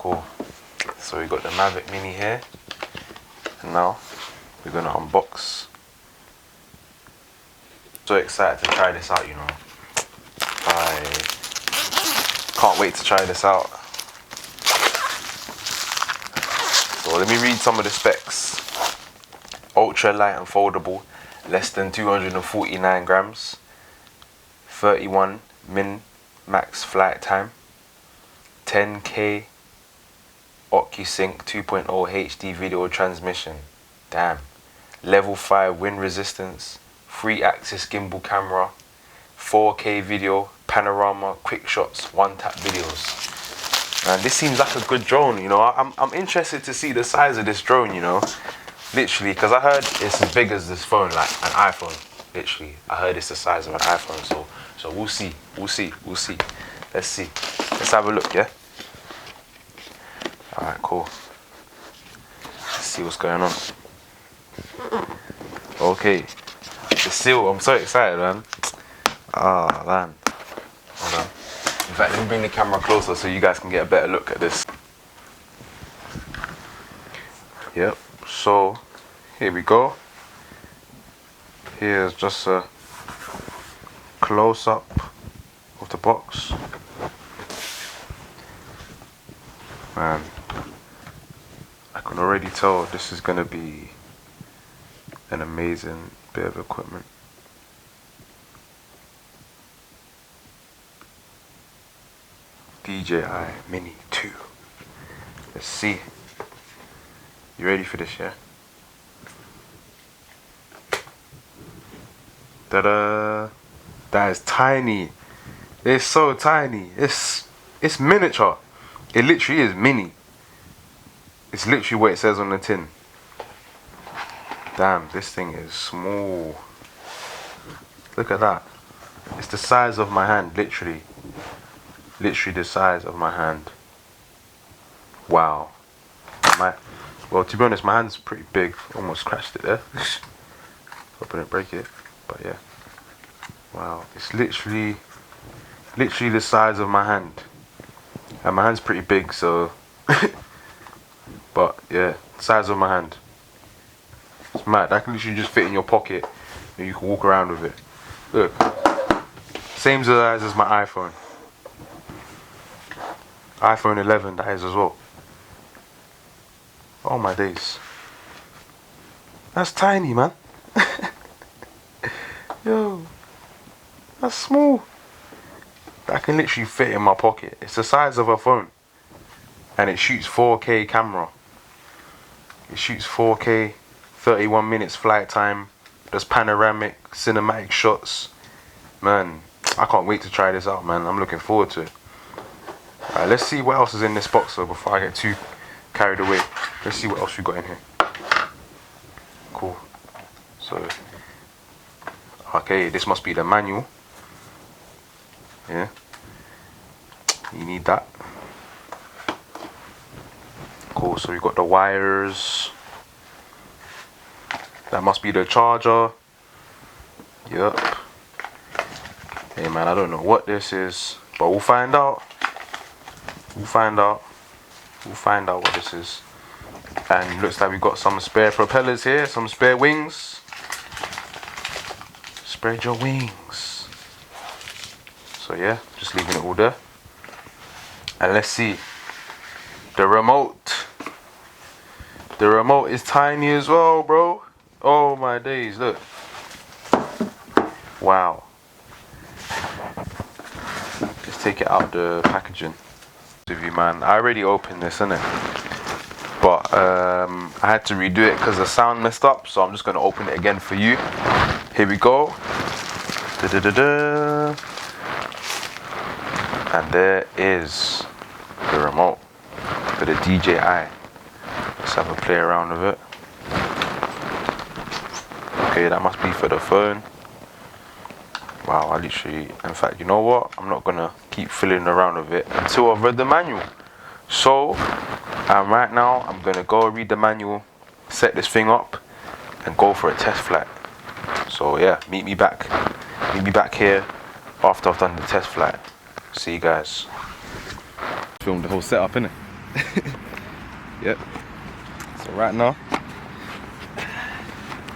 Cool. So we got the Mavic Mini here, and now we're gonna unbox. So excited to try this out, you know. I can't wait to try this out. So let me read some of the specs. Ultra light and foldable, less than 249 grams, 31 min max flight time, 10K OcuSync 2.0 HD video transmission. Damn. Level 5 wind resistance, 3-axis gimbal camera, 4K video, panorama, quick shots, one-tap videos. And this seems like a good drone, you know. I'm interested to see the size of this drone, you know. Literally, because I heard it's as big as this phone, like an iPhone. Literally, I heard it's the size of an iPhone. So we'll see. Let's see. Let's have a look, yeah. All right, cool. Let's see what's going on. Okay, the seal. I'm so excited, man. Ah, man. Hold on. In fact, let me bring the camera closer so you guys can get a better look at this. Yep. So here we go. Here's just a close-up of the box. Man, I can already tell this is gonna be an amazing bit of equipment. DJI Mini 2. Let's see. You ready for this, yeah? Ta-da! That is tiny. It's so tiny. It's miniature. It literally is mini. It's literally what it says on the tin. Damn, this thing is small. Look at that. It's the size of my hand, literally. Literally the size of my hand. Wow. Well, to be honest, my hand's pretty big. Almost scratched it there. Hope I didn't break it. But yeah. Wow. It's literally the size of my hand. And my hand's pretty big, so. But yeah, size of my hand. It's mad. That can literally just fit in your pocket and you can walk around with it. Look. Same size as my iPhone. iPhone 11, that is as well. Oh my days. That's tiny, man. Yo. That's small. That can literally fit in my pocket. It's the size of a phone. And it shoots 4K camera. It shoots 4K, 31 minutes flight time. There's panoramic, cinematic shots. Man, I can't wait to try this out, man. I'm looking forward to it. Alright, let's see what else is in this box though before I get too carried away. Let's see what else we got in here. Cool. So, okay, this must be the manual. Yeah. You need that. Cool, so we got the wires. That must be the charger. Yup. Hey man, I don't know what this is, but we'll find out. We'll find out what this is. And looks like we've got some spare propellers here, some spare wings. Spread your wings. So yeah, just leaving it all there. And let's see. The remote. The remote is tiny as well, bro. Oh my days, look. Wow. Let's take it out the packaging. With you, man. I already opened this, innit? But I had to redo it because the sound messed up, so I'm just gonna open it again for you. Here we go. Da-da-da-da. And there is the remote for the DJI. Let's have a play around with it. Okay, that must be for the phone. Wow, I literally, in fact, you know what? I'm not gonna keep fiddling around with it until I've read the manual. So, right now, I'm gonna go read the manual, set this thing up, and go for a test flight. So yeah, meet me back here after I've done the test flight. See you guys. Filmed the whole setup, innit? Yep. So right now,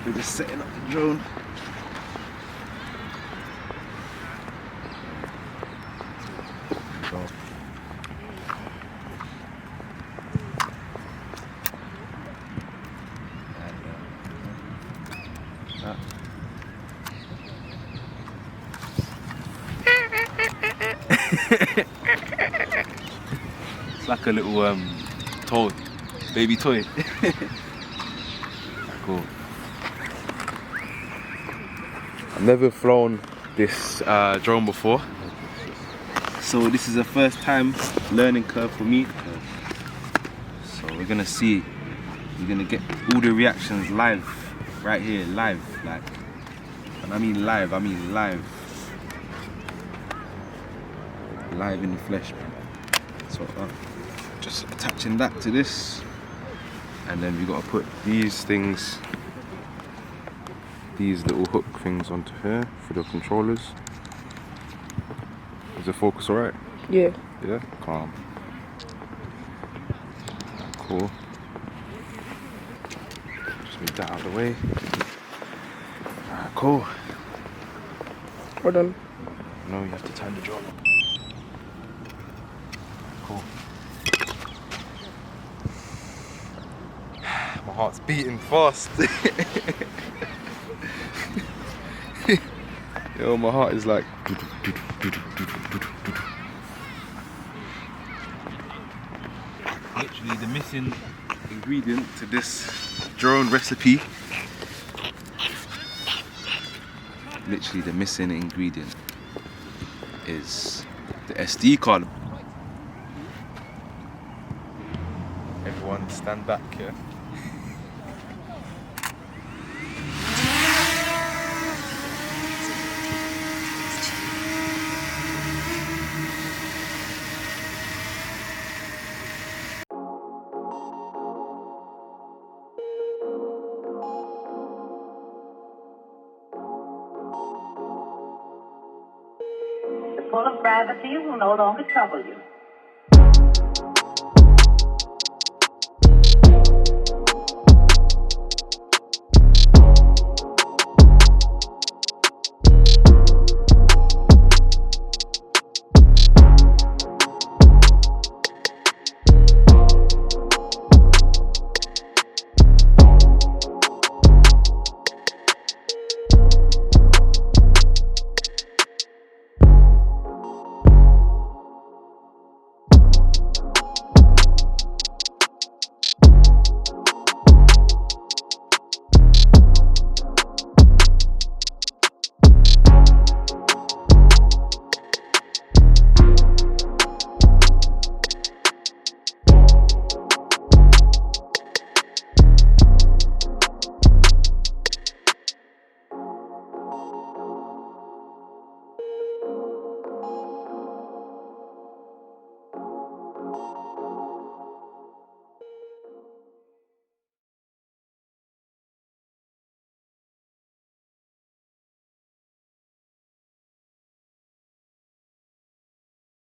we're just setting up the drone. It's like a little toy, baby toy. Cool. I've never flown this drone before, so this is a first time learning curve for me. So we're gonna see, we're gonna get all the reactions live, right here, live, like, and I mean live, live in the flesh, man. So just attaching that to this, and then we gotta put these things, these little hook things onto here for the controllers. Is the focus alright? Yeah. Yeah? Calm. Cool. Just move that out of the way. Alright, cool. We're done. No, you have to turn the drone on. Cool. My heart's beating fast. Yo, my heart is like. Literally the missing ingredient to this drone recipe. Literally the missing ingredient is the SD card. Everyone stand back, yeah? The pull of gravity will no longer trouble you.